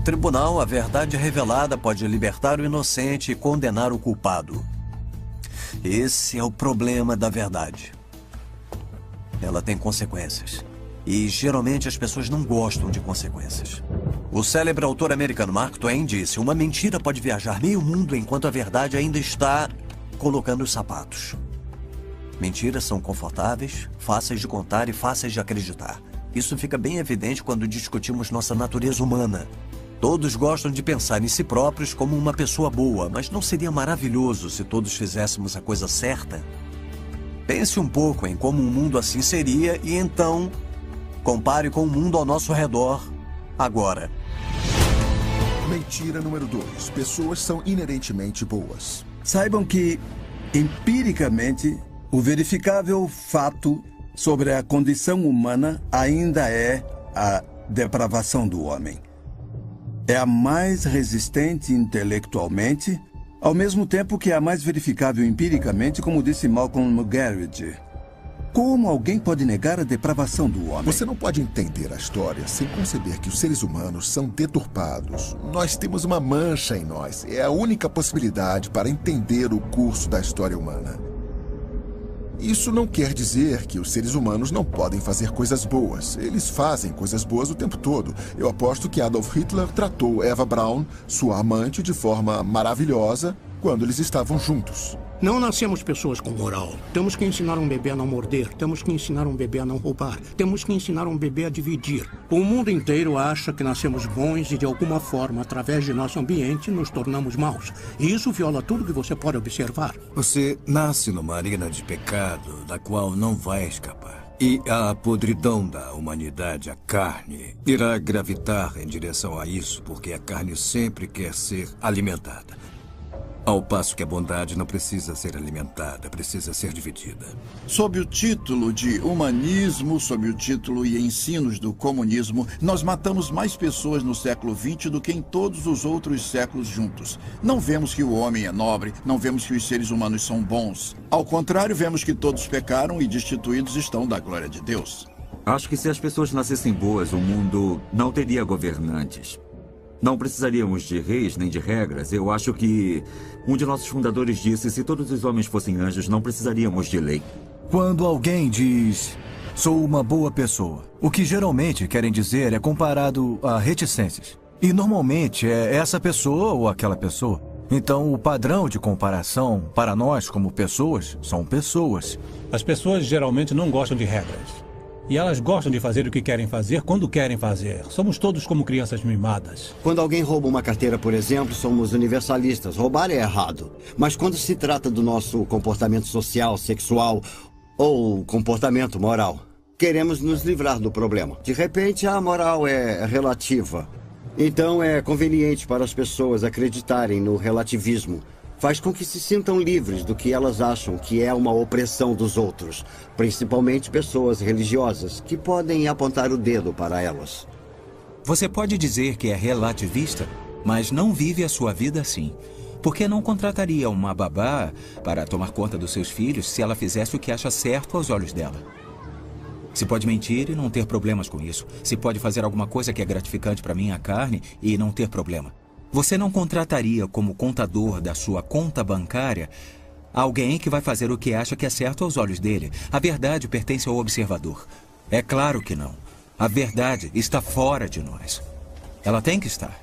tribunal, a verdade revelada pode libertar o inocente e condenar o culpado. Esse é o problema da verdade. Ela tem consequências. E geralmente as pessoas não gostam de consequências. O célebre autor americano Mark Twain disse: uma mentira pode viajar meio mundo enquanto a verdade ainda está colocando os sapatos. Mentiras são confortáveis, fáceis de contar e fáceis de acreditar. Isso fica bem evidente quando discutimos nossa natureza humana. Todos gostam de pensar em si próprios como uma pessoa boa, mas não seria maravilhoso se todos fizéssemos a coisa certa? Pense um pouco em como um mundo assim seria e então compare com o mundo ao nosso redor agora. Mentira número 2. Pessoas são inerentemente boas. Saibam que, empiricamente, o verificável fato sobre a condição humana ainda é a depravação do homem. É a mais resistente intelectualmente, ao mesmo tempo que é a mais verificável empiricamente, como disse Malcolm Muggeridge. Como alguém pode negar a depravação do homem? Você não pode entender a história sem conceber que os seres humanos são deturpados. Nós temos uma mancha em nós. É a única possibilidade para entender o curso da história humana. Isso não quer dizer que os seres humanos não podem fazer coisas boas. Eles fazem coisas boas o tempo todo. Eu aposto que Adolf Hitler tratou Eva Braun, sua amante, de forma maravilhosa quando eles estavam juntos. Não nascemos pessoas com moral. Temos que ensinar um bebê a não morder. Temos que ensinar um bebê a não roubar. Temos que ensinar um bebê a dividir. O mundo inteiro acha que nascemos bons e, de alguma forma, através de nosso ambiente, nos tornamos maus. E isso viola tudo que você pode observar. Você nasce numa arena de pecado da qual não vai escapar. E a podridão da humanidade, a carne, irá gravitar em direção a isso, porque a carne sempre quer ser alimentada. Ao passo que a bondade não precisa ser alimentada, precisa ser dividida. Sob o título de humanismo, sob o título e ensinos do comunismo, nós matamos mais pessoas no século XX do que em todos os outros séculos juntos. Não vemos que o homem é nobre, não vemos que os seres humanos são bons. Ao contrário, vemos que todos pecaram e destituídos estão da glória de Deus. Acho que se as pessoas nascessem boas, o mundo não teria governantes. Não precisaríamos de reis nem de regras. Eu acho que um de nossos fundadores disse: se todos os homens fossem anjos, não precisaríamos de lei. Quando alguém diz, sou uma boa pessoa, o que geralmente querem dizer é comparado a reticências. E normalmente é essa pessoa ou aquela pessoa. Então o padrão de comparação para nós como pessoas são pessoas. As pessoas geralmente não gostam de regras. E elas gostam de fazer o que querem fazer, quando querem fazer. Somos todos como crianças mimadas. Quando alguém rouba uma carteira, por exemplo, somos universalistas. Roubar é errado. Mas quando se trata do nosso comportamento social, sexual ou comportamento moral, queremos nos livrar do problema. De repente, a moral é relativa. Então é conveniente para as pessoas acreditarem no relativismo. Faz com que se sintam livres do que elas acham que é uma opressão dos outros, principalmente pessoas religiosas, que podem apontar o dedo para elas. Você pode dizer que é relativista, mas não vive a sua vida assim. Por que não contrataria uma babá para tomar conta dos seus filhos se ela fizesse o que acha certo aos olhos dela? Se pode mentir e não ter problemas com isso. Se pode fazer alguma coisa que é gratificante para minha carne e não ter problema. Você não contrataria como contador da sua conta bancária alguém que vai fazer o que acha que é certo aos olhos dele. A verdade pertence ao observador. É claro que não. A verdade está fora de nós. Ela tem que estar.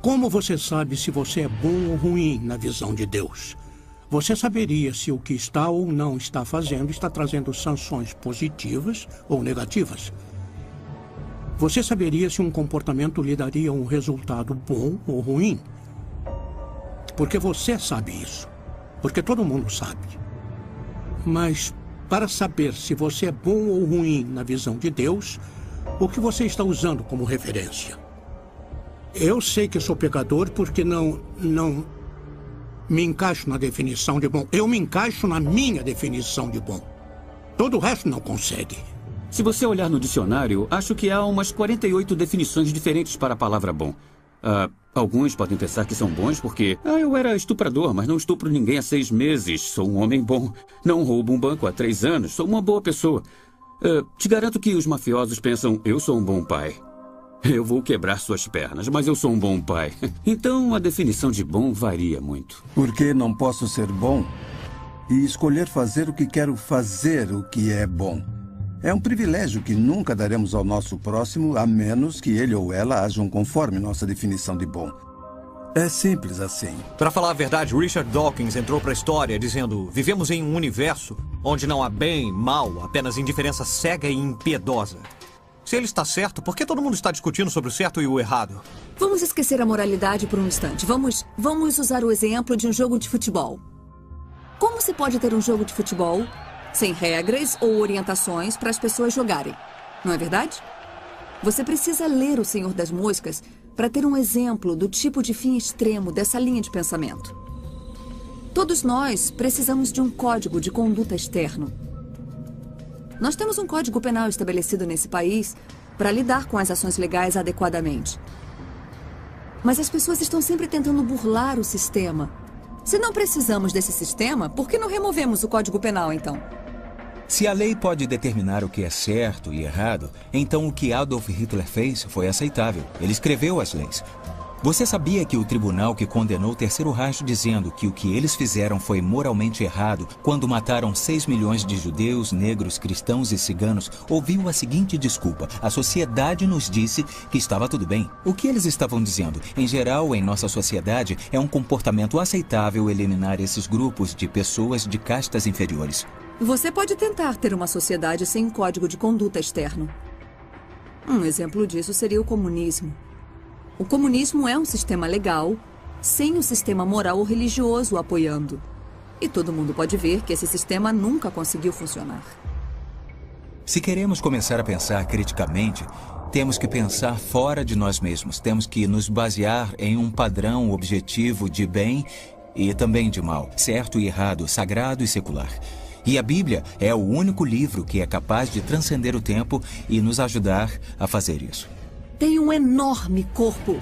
Como você sabe se você é bom ou ruim na visão de Deus? Você saberia se o que está ou não está fazendo está trazendo sanções positivas ou negativas. Você saberia se um comportamento lhe daria um resultado bom ou ruim. Porque você sabe isso. Porque todo mundo sabe. Mas, para saber se você é bom ou ruim na visão de Deus, o que você está usando como referência? Eu sei que sou pecador porque não me encaixo na definição de bom. Eu me encaixo na minha definição de bom. Todo o resto não consegue. Se você olhar no dicionário, acho que há umas 48 definições diferentes para a palavra bom. Alguns podem pensar que são bons porque eu era estuprador, mas não estupro ninguém há 6 meses. Sou um homem bom. Não roubo um banco há 3 anos. Sou uma boa pessoa. Te garanto que os mafiosos pensam, eu sou um bom pai. Eu vou quebrar suas pernas, mas eu sou um bom pai. Então a definição de bom varia muito. Porque não posso ser bom e escolher fazer o que quero fazer, o que é bom. É um privilégio que nunca daremos ao nosso próximo, a menos que ele ou ela ajam conforme nossa definição de bom. É simples assim. Para falar a verdade, Richard Dawkins entrou para a história dizendo: vivemos em um universo onde não há bem, mal, apenas indiferença cega e impiedosa. Se ele está certo, por que todo mundo está discutindo sobre o certo e o errado? Vamos esquecer a moralidade por um instante. Vamos usar o exemplo de um jogo de futebol. Como se pode ter um jogo de futebol sem regras ou orientações para as pessoas jogarem? Não é verdade? Você precisa ler O Senhor das Moscas para ter um exemplo do tipo de fim extremo dessa linha de pensamento. Todos nós precisamos de um código de conduta externo. Nós temos um código penal estabelecido nesse país para lidar com as ações legais adequadamente. Mas as pessoas estão sempre tentando burlar o sistema. Se não precisamos desse sistema, por que não removemos o Código Penal, então? Se a lei pode determinar o que é certo e errado, então o que Adolf Hitler fez foi aceitável. Ele escreveu as leis. Você sabia que o tribunal que condenou o Terceiro Reich dizendo que o que eles fizeram foi moralmente errado quando mataram 6 milhões de judeus, negros, cristãos e ciganos, ouviu a seguinte desculpa: a sociedade nos disse que estava tudo bem. O que eles estavam dizendo? Em geral, em nossa sociedade, é um comportamento aceitável eliminar esses grupos de pessoas de castas inferiores. Você pode tentar ter uma sociedade sem um código de conduta externo. Um exemplo disso seria o comunismo. O comunismo é um sistema legal, sem o sistema moral ou religioso o apoiando. E todo mundo pode ver que esse sistema nunca conseguiu funcionar. Se queremos começar a pensar criticamente, temos que pensar fora de nós mesmos. Temos que nos basear em um padrão objetivo de bem e também de mal, certo e errado, sagrado e secular. E a Bíblia é o único livro que é capaz de transcender o tempo e nos ajudar a fazer isso. Tem um enorme corpo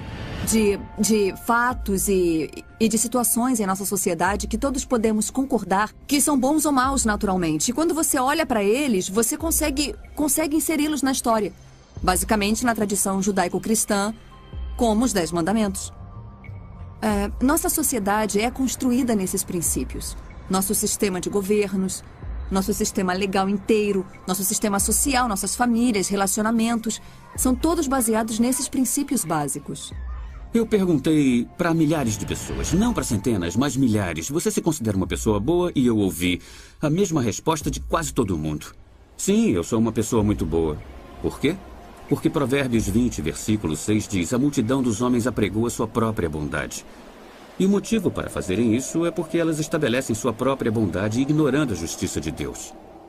de fatos e de situações em nossa sociedade que todos podemos concordar que são bons ou maus naturalmente. E quando você olha para eles, você consegue inseri-los na história. Basicamente na tradição judaico-cristã, como os 10 mandamentos. Nossa sociedade é construída nesses princípios. Nosso sistema de governos, nosso sistema legal inteiro, nosso sistema social, nossas famílias, relacionamentos, são todos baseados nesses princípios básicos. Eu perguntei para milhares de pessoas, não para centenas, mas milhares. Você se considera uma pessoa boa? E eu ouvi a mesma resposta de quase todo mundo. Sim, eu sou uma pessoa muito boa. Por quê? Porque Provérbios 20, versículo 6 diz: a multidão dos homens apregou a sua própria bondade. E o motivo para fazerem isso é porque elas estabelecem sua própria bondade ignorando a justiça de Deus.